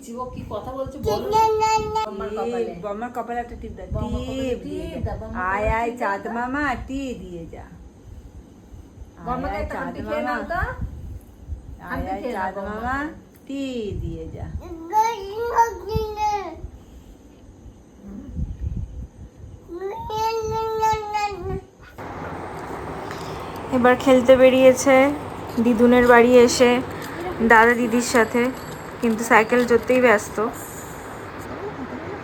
দিচ্ছি, ও কি কথা বলছে বম্মার কপালে একটা টিপ দাও, টিপ দিয়ে যা। আয় আয় চাঁদ মামা, টি দিয়ে যা। বম্মাকে একটা হাঁটি খেয়ে নাও তো। আয় আয় চাঁদ মামা, টি দিয়ে যা। এবার খেলতে বেরিয়েছে দিদুনের বাড়ি এসে দাদা দিদির সাথে, কিন্তু সাইকেল চড়তেই ব্যস্ত।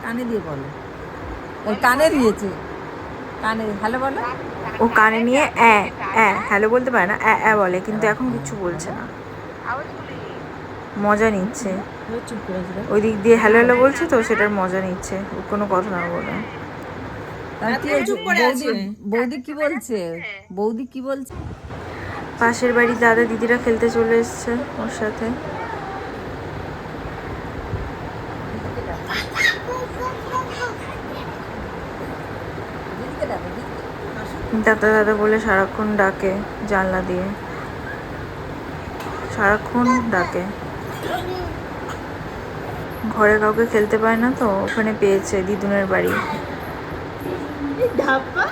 কানে দিয়ে বলো, ওই কানে দিয়েছে, কানে হ্যালো বলো। ও কানে নিয়ে হ্যালো বলতে পারে না, বলে, কিন্তু এখন কিছু বলছে না, মজা নিচ্ছে। চুপ করেছিল। ওই দিক দিয়ে হ্যালো হ্যালো বলছে তো, সেটার মজা নিচ্ছে, ও কোনো কথা না বলে। বৌদি কি বলছে, বৌদি কি বলছে? পাশের বাড়ি দাদা দিদিরা খেলতে চলে এসছে ওর সাথে। দাদা দাদা বলে সারাক্ষণ ডাকে, জানলা দিয়ে সারাক্ষণ ডাকে। ঘরে কাউকে খেলতে পায় না তো, ওখানে পেয়েছে দিদুনের বাড়ি।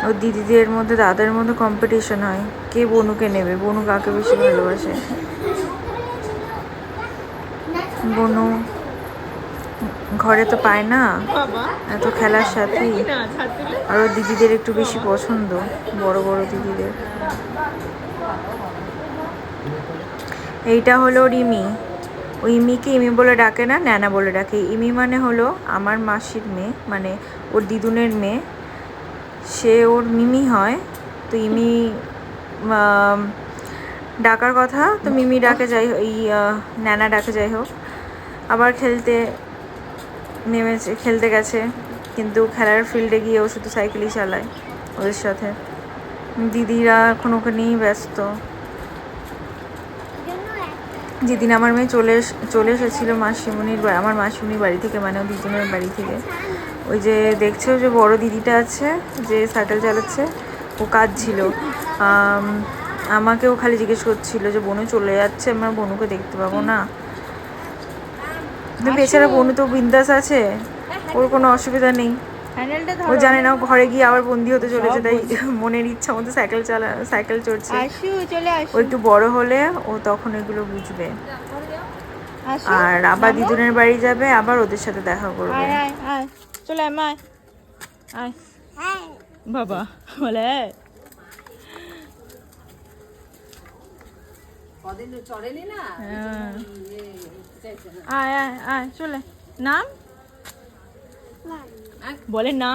ও দিদিদের মধ্যে দাদার মধ্যে কম্পিটিশন হয়, কে বনুকে নেবে, বনু কাকে বেশি ভালোবাসে। বনু ঘরে তো পায় না এত খেলার সাথে, আর ওর দিদিদের একটু বেশি পছন্দ, বড় বড় দিদিদের। এইটা হলো রিমি। ওই ইমিকে ইমি বলে ডাকে না, ন্যানা বলে ডাকে। ইমি মানে হলো আমার মাসির মেয়ে, মানে ওর দিদুনের মেয়ে, সে ওর মিমি হয়। তো ইমি ডাকার কথা, তো মিমি ডাকে, যাই হোক এই ন্যানা ডাকে, যাই হোক। আবার খেলতে গেছে, কিন্তু খেলার ফিল্ডে গিয়ে ও শুধু সাইকেলই চালায় ওদের সাথে। দিদিরা এখন ওখানেই ব্যস্ত। যেদিন আমার মেয়ে চলে এসেছিলো আমার মাসিমণির বাড়ি থেকে, মানে ও দিদুনের বাড়ি থেকে, ওই যে দেখছো যে বড় দিদিটা আছে যে সাইকেল চালাচ্ছে, ও কাজ ছিল। আমাকেও খালি জিজ্ঞেস করছিল যে বনু চলে যাচ্ছে, আমরা বনুকে দেখতে পাবো না। বেচারা বনু তো বিন্দাস আছে, ওর কোনো অসুবিধা নেই। ও জানে না ঘরে গিয়ে আবার বন্দি হতে চলেছে, তাই মনের ইচ্ছা মতো সাইকেল চড়ছে। ও একটু বড় হলে ও তখন এগুলো বুঝবে, আর আবার দিদুনের বাড়ি যাবে, আবার ওদের সাথে দেখা করবে। চলে আয় বাবা বলে চড়েনি না, আয় চলে নাম বলে না,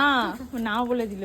না বলে দিল।